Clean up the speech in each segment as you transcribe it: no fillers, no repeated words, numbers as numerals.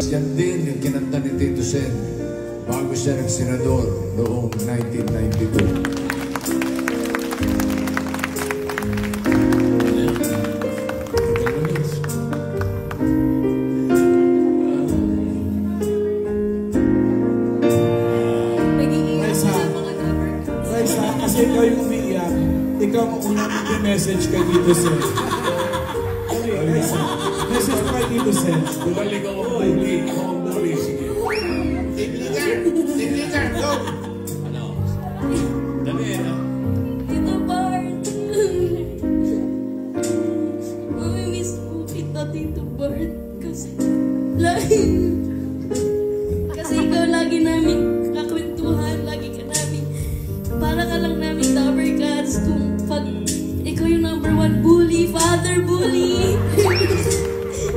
Yan din yung kinanta ni Tito Sen bago siya nagsenador noong 1992. Kasi ikaw yung umiiyak, ikaw ang unang mag-message kay Tito Sen. Message mo kay Tito Sen. Bumalik ako ang bully. Ako ang bully. Sige. Signature! Go! Ano? Dali eh, no? Tito Bart. Mamimiss po kita, Tito Bart. Kasi ikaw lagi namin kakwentuhan, lagi ka namin. Para ka lang namin Dabber Cats kung pag ikaw yung #1 bully, father bully.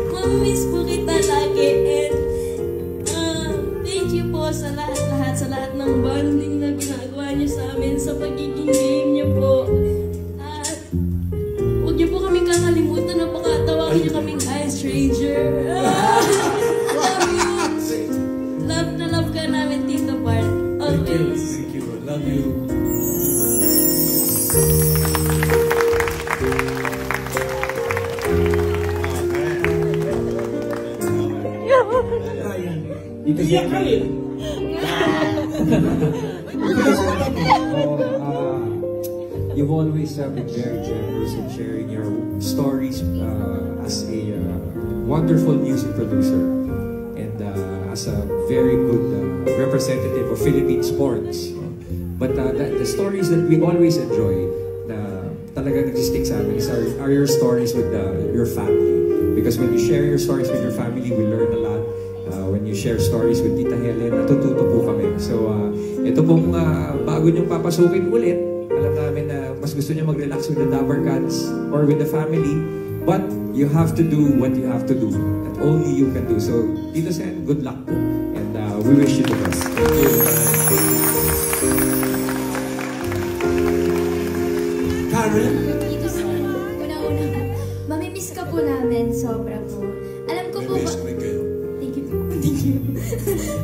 Mamimiss po kita lagi. And thank you po sa lahat, sa lahat ng bonding na ginagawa niyo sa amin, sa pagiging game niyo po. At huwag niyo po kaming kakalimutan na pakatawagin niyo kaming Ice Stranger. Love you. Love na love ka namin, Tito Bart. Always. Thank you. Love you. Iyak ka eh. You've always been very generous in sharing your stories as a wonderful music producer and as a very good representative of Philippine sports. But the stories that we always enjoy, talaga nag-stick sa amin, are your stories with your family. Because when you share your stories with your family, we learn a lot. When you share stories with Tita Helen, natututo po kami. So, ito pong bago niyong papasukin ulit, alam namin na mas gusto niyo mag-relax with the Dabber Cats or with the family, but you have to do what you have to do that only you can do. So, Tito Sen, good luck po. And we wish you the best. Thank you. Karen? Tito Sen, una-una, mamimiss ka po namin, sobra po. Alam ko po ba... Thank you.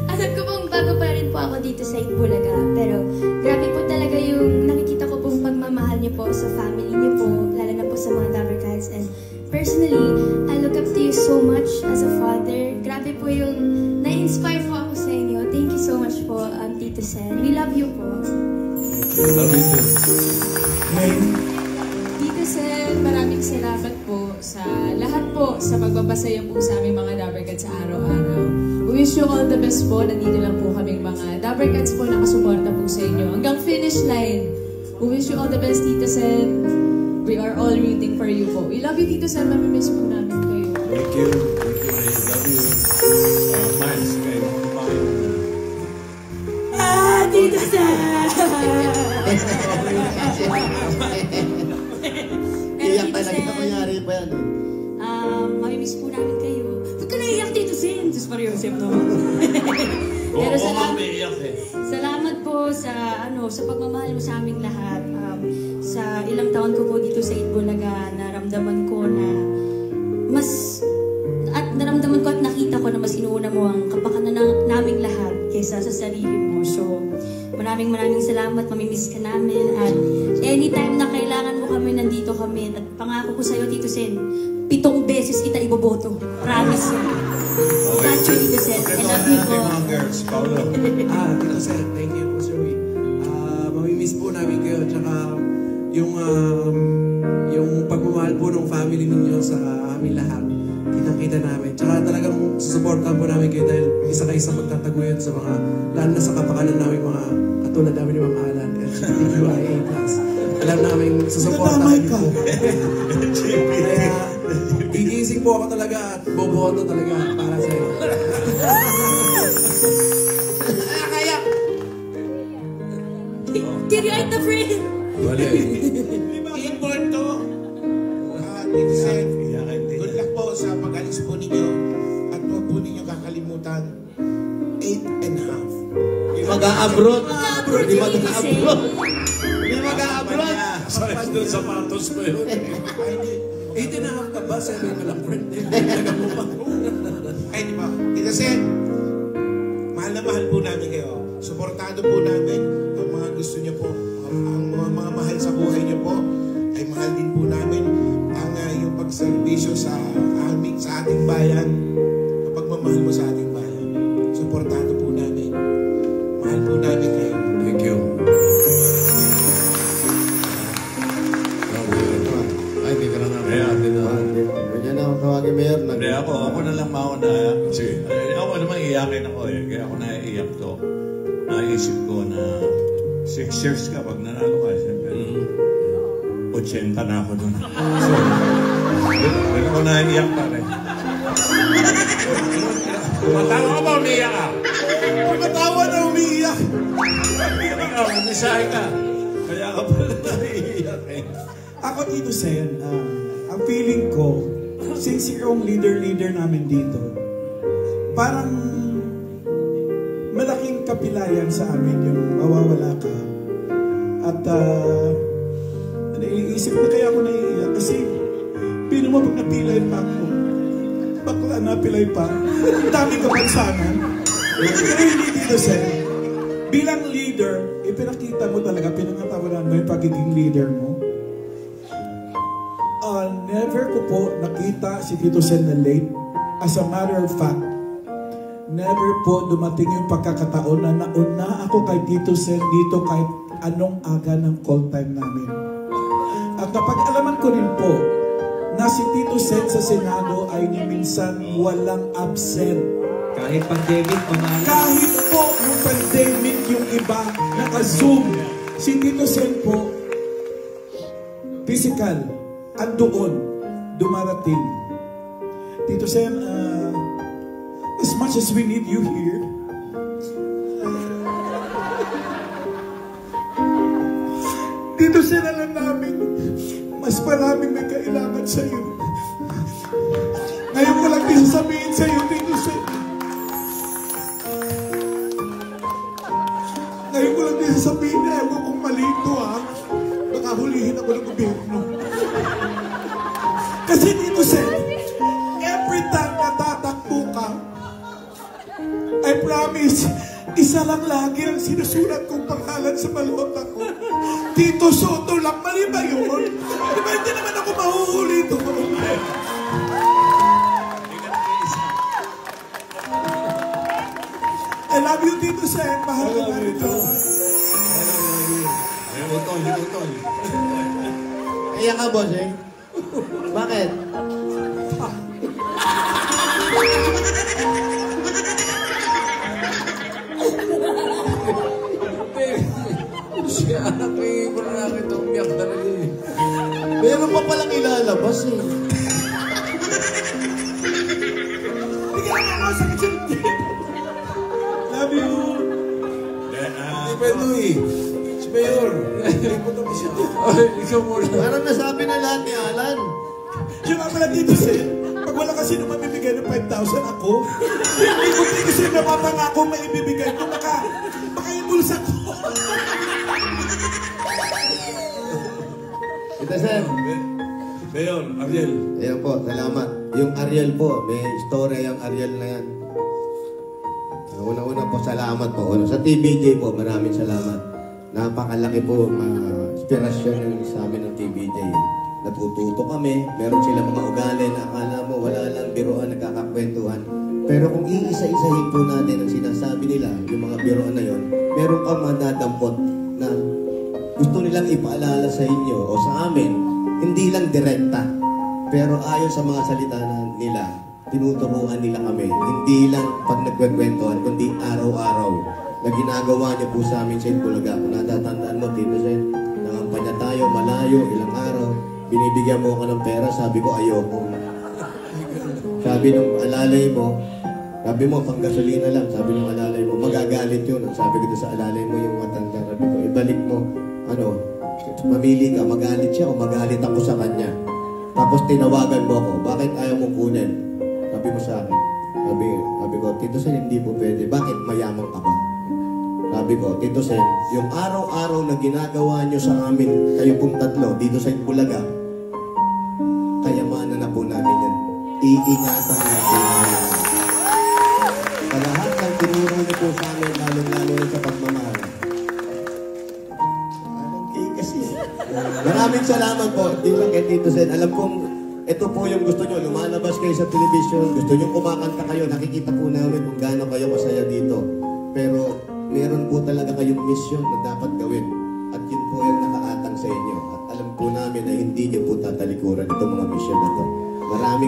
Alam ko pong bago pa rin po ako dito sa Itbulaga, pero grabe po talaga yung nakikita ko pong pagmamahal niyo po sa family niyo po, lalo na po sa mga Dabber Cats. And personally, I look up to you so much as a father. Grabe po yung na-inspire po ako sa inyo. Thank you so much po, Tito Sen. We love you po. Love you too. Tito Sen, maraming salamat po sa lahat po sa pagbabasaya po sa aming mga Dabber Cats sa araw-araw. We wish you all the best po. Nandito lang po kaming mga Dabber Cats po nakasuporta po sa inyo. Hanggang finish line. We wish you all the best, Tito Sen. We are all rooting for you po. We love you, Tito Sen. Mamimiss po namin kayo. Thank you. Thank you. I love you. Miles, kayo. Tito Sen! Iyak talaga na mayari pa yan. Mamimiss po namin kayo. Huwag ka naiyak, Tito Sen! Diyos pa rin yung sip naman. Pero salamat po sa pagmamahal mo sa aming lahat. Sa ilang taon ko po dito sa Itbulaga, naramdaman ko na naramdaman ko at nakita ko na mas inuuna mo ang kapakanan naming lahat kaysa sa sarili mo. So, maraming salamat, mamimiss ka namin. At anytime na kailangan mo kami, nandito kami. At pangako ko sa'yo, Tito Sen, 7 beses kita iboboto. Promise yun. Thank you, Tito Sen. I love you po. Tito Sen, thank you po, Sir Wee. Mamimiss po namin kayo. Tsaka yung pagmamahal po ng family ninyo sa amin lahat. Kitang-kita namin. Tsaka talagang susuportahan po namin kayo dahil isa-isa magtataguyod sa mga, lalo na sa kapakanan namin mga katulad namin ni Ma'am Alan, LGBTQIA+. Alam namin, susuportahan niyo po. Kaya, gigising po ako talaga at boboto talaga para sa iyo. Kaya! Kiri ay the friend! Wala Importante, Tito Sen, good luck po sa pag-alis po ninyo at huwag po ninyo kakalimutan 8.5. Mag-a-abroad. Hindi mag-a-abroad. Doon sapatos pa yun. Eh, tinahak ka ba? Sabi ko lang, friend. Tagal mo pa. Ay, di ba? Tita Sen, mahal na mahal po namin kayo. Suportado po namin ang mga gusto niyo po. Ang mga mahal sa buhay niyo po ay mahal din po namin ang yung pagservisyo sa ating bayan. Kapag mamahal mo sa ating bayan, suportado po namin. Mahal po namin kayo. Thank you. Ay, hindi ka na nga. Kaya atin na. Kanya na akong tawagin, Mayor. Hindi ako na lang mauna. Sige. Ako naman iyakin ako eh. Kaya ako naiiyak to. Naisip ko na 6 years ka pag nanalo ka. Siyempre, 80 na ako doon. So, doon ako naiiyak pa rin. Tumatawa ka ba umiiyak ka? Tumatawa na umiiyak. Ikaw, umisahe ka. Kaya ka pala naiiyak eh. Ako, Tito Sen, ang feeling ko, since yung leader namin dito, parang malaking kapilayan sa amin yung mawawala ka. At naiisip na kaya ako naiiyak kasi pino mo pag napilay pa ako. Bakla napilay pa. Ang daming kapansanan. Pero hindi, Tito Sen. Bilang leader, ipinakita mo talaga, pinangatawanan mo yung pagiging leader mo. Never ko po nakita si Tito Sen na late. As a matter of fact, never po dumating yung pagkakataon na nauna ako kay Tito Sen dito kahit anong aga ng call time namin. At napag-alaman ko rin po na si Tito Sen sa Senado ay minsan walang absent. Kahit pandemic, pamahal. Kahit po yung pandemic yung iba naka-zoom, si Tito Sen po physical, andoon, dumarating. Tito Sen, as much as we need you here, Tito Sen, alam namin, mas maraming may kailangan sa'yo. Ngayon ko lang din sasabihin sa'yo, Tito Sen. Ngayon ko lang din sasabihin na ewan kong mali ito, ha. Baka hulihin ako ng gobyerno. Kasi Tito Sen, every time natatakbo ka, I promise, isa lang lagi ang sinusulat kong pangalan sa balota ko. Tito Soto lang, mali ba yun? Di ba hindi naman ako mahuhuli ito? I love you, Tito Sen. Mahal ko na ito. Utol. Iyak ka, bossing? Bakit? Siya, anak eh. Kung nakita umiyak talaga eh. Meron pa palang ilalabas eh. Bigyan ako sa kitchen. Love you. Hindi pa ito eh. Si Mayor. Hindi po naman siya. Ikaw muna. Parang nasabi na lahat ni Alan. Yung nga pala Tito Sen, pag wala kasi naman bibigay ng 5,000 ako, hindi ko Tito Sen napapangako maibibigay ko. Baka ibulsa ko. Tito Sen. Mayor, Ariel. Ayan po, salamat. Yung Ariel po, may istorya yung Ariel na yan. Una-una po, salamat po. Sa TBJ po, maraming salamat. Napakalaki po inspirasyon yung sa amin ng TBJ. Natututo kami, meron silang mga ugali na akala mo wala lang biroan, nagkakakwentuhan. Pero kung iisa-isahin po natin ang sinasabi nila, yung mga biroan na yon, meron kang madadampot na gusto nilang ipaalala sa inyo o sa amin, hindi lang direkta. Pero ayon sa mga salita nila, tinuturuan nila kami. Hindi lang pag nagkwekwentuhan, kundi araw-araw na ginagawa niyo po sa amin sa Itbulaga. Kung natatandaan mo, Tito Sen, nangampanya tayo, malayo, ilang araw. Binibigyan mo ako ng pera, sabi ko ayoko. Sabi nung alalay mo, sabi mo pang gasolina lang, sabi nung alalay mo, magagalit yun. Sabi ko sa alalay mo yung matanda, sabi ko, ibalik mo, mamili ka, magalit siya o magalit ako sa kanya. Tapos tinawagan mo ako, bakit ayaw mong kunin? Sabi mo sa akin, sabi ko, Tito Sen, hindi po pwede, bakit mayaman ka ba? Sabi ko, Tito Sen, yung araw-araw na ginagawa nyo sa amin, kayo pong tatlo, dito sa Itbulaga, kayamanan na po namin yan. Iingatan natin. Sa lahat ng tinuro niyo po sa amin, lalo-lalo na sa pagmamahal. Kasi, maraming salamat po. Di lang kay Tito Sen. Alam kong ito po yung gusto nyo. Lumalabas kayo sa television. Gusto nyo kumakanta kayo. Nakikita po namin kung gaano kayo masaya dito. Pero meron po talaga kayong mission na dapat gawin. At yun po yung nakaatang sa inyo. At alam po namin na hindi nyo po tatalikuran itong mga mission na to.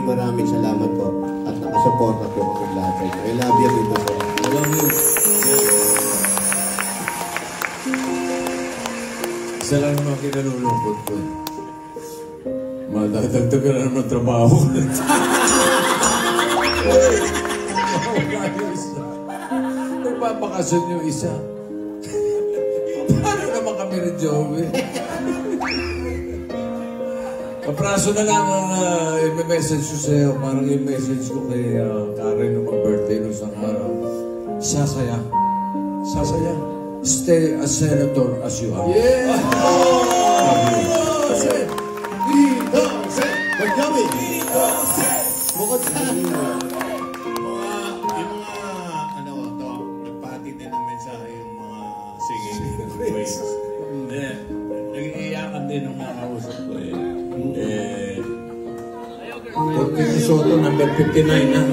Maraming salamat po. At nakasuporta po kami lahat sa inyo. I love you, Tito Sen. I love you. Isa lang naman kinalulungkot ko. Madadagdagan na naman trabaho. Nagpapakasyon yung isa. Paano naman kami ni Joey? Kapraso na lang ang i-message ko sa'yo. Parang i-message ko kay Karen nung mag-birthday nung isang araw. Sasaya. Sasaya. Stay a senator as you are. Yeah! Tito Sen! Tito Sen! Magkami! Tito Sen! Bukod sa yung mga nagpati din ng mensahe yung mga singing ways. Nag-iiyakan din ng mga kausap ko Soto number 59 na.